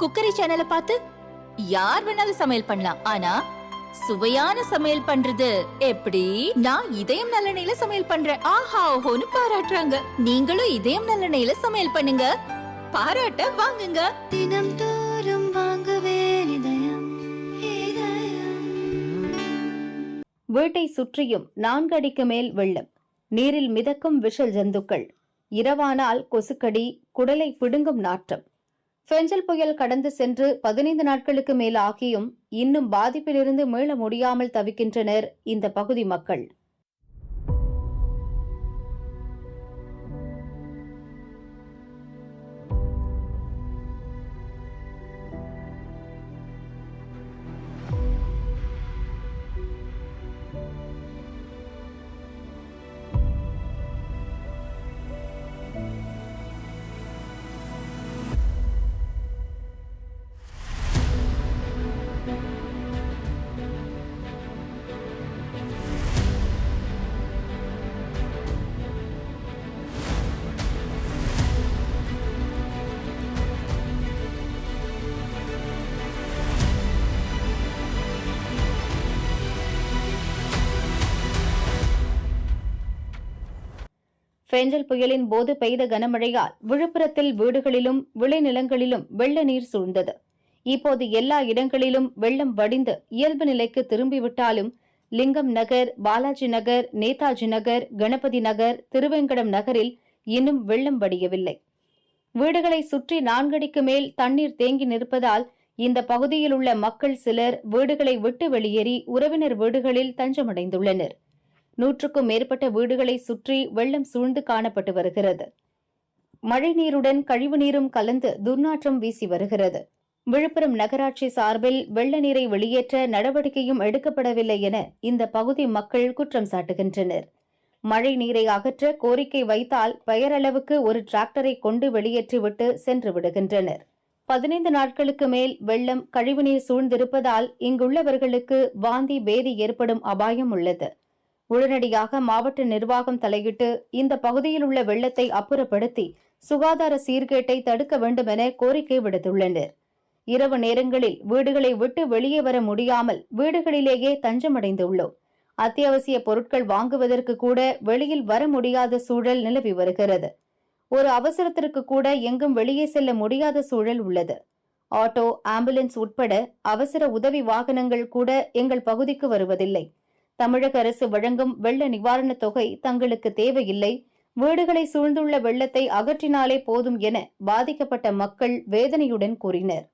Cookery சேனலை பார்த்து யார் வேணாலும் சமையல் பண்ணலாம். ஆனா சுவையான சமையல் பண்றது எப்படி? நான் இதயம் நல்லெண்ணெயில சமையல் பண்றேன். ஆஹா ஓஹோன்னு பாராட்டுறாங்க. நீங்களும் இதயம் நல்லெண்ணெயில சமையல் பண்ணுங்க, பாராட்ட வாங்குங்க. தினம் தோறும் வாங்குவே இதயம். வீட்டை சுற்றியும் 4 அடிக்கு மேல் வெள்ளம், நீரில் மிதக்கும் விஷல் ஜந்துக்கள், இரவானால் கொசுக்கடி, குடலை பிடுங்கும் நாற்றம். பெஞ்சல் புயல் கடந்து சென்று 15 நாட்களுக்கு மேல் ஆகியும் இன்னும் பாதிப்பிலிருந்து மீள முடியாமல் தவிக்கின்றனர் இந்த பகுதி மக்கள். பெஞ்சல் புயலின் போது பெய்த கனமழையால் விழுப்புரத்தில் வீடுகளிலும் விளைநிலங்களிலும் வெள்ள நீர் சூழ்ந்தது. இப்போது எல்லா இடங்களிலும் வெள்ளம் வடிந்து இயல்பு நிலைக்கு திரும்பிவிட்டாலும் லிங்கம் நகர், பாலாஜி நகர், நேதாஜி நகர், கணபதி நகர், திருவேங்கடம் நகரில் இன்னும் வெள்ளம் வடியவில்லை. வீடுகளை சுற்றி 4 அடிக்கு மேல் தண்ணீர் தேங்கி நிற்பதால் இந்த பகுதியில் உள்ள மக்கள் சிலர் வீடுகளை விட்டு வெளியேறி உறவினர் வீடுகளில் தஞ்சமடைந்துள்ளனர். 100க்கும் மேற்பட்ட வீடுகளை சுற்றி வெள்ளம் சூழ்ந்து காணப்பட்டு வருகிறது. மழைநீருடன் கழிவுநீரும் கலந்து துர்நாற்றம் வீசி வருகிறது. விழுப்புரம் நகராட்சி சார்பில் வெள்ள நீரை வெளியேற்ற நடவடிக்கையும் எடுக்கப்படவில்லை என இந்த பகுதி மக்கள் குற்றம் சாட்டுகின்றனர். மழை நீரை அகற்ற கோரிக்கை வைத்தால் பெயரளவுக்கு ஒரு டிராக்டரை கொண்டு வெளியேற்றிவிட்டு சென்று விடுகின்றனர். 15 நாட்களுக்கு மேல் வெள்ளம், கழிவுநீர் சூழ்ந்திருப்பதால் இங்குள்ளவர்களுக்கு வாந்தி பேதி ஏற்படும் அபாயம் உள்ளது. உடனடியாக மாவட்ட நிர்வாகம் தலையிட்டு இந்த பகுதியில் உள்ள வெள்ளத்தை அப்புறப்படுத்தி சுகாதார சீர்கேட்டை தடுக்க வேண்டும் என கோரிக்கை விடுத்துள்ளனர். இரவு நேரங்களில் வீடுகளை விட்டு வெளியே வர முடியாமல் வீடுகளிலேயே தஞ்சமடைந்துள்ளோம். அத்தியாவசிய பொருட்கள் வாங்குவதற்கு கூட வெளியில் வர முடியாத சூழல் நிலவி வருகிறது. ஒரு அவசரத்திற்கு கூட எங்கும் வெளியே செல்ல முடியாத சூழல் உள்ளது. ஆட்டோ, ஆம்புலன்ஸ் உட்பட அவசர உதவி வாகனங்கள் கூட எங்கள் பகுதிக்கு வருவதில்லை. தமிழக அரசு வழங்கும் வெள்ள நிவாரணத் தொகை தங்களுக்கு தேவையில்லை. வீடுகளை சூழ்ந்துள்ள வெள்ளத்தை அகற்றினாலே போதும் என பாதிக்கப்பட்ட மக்கள் வேதனையுடன் கூறினர்.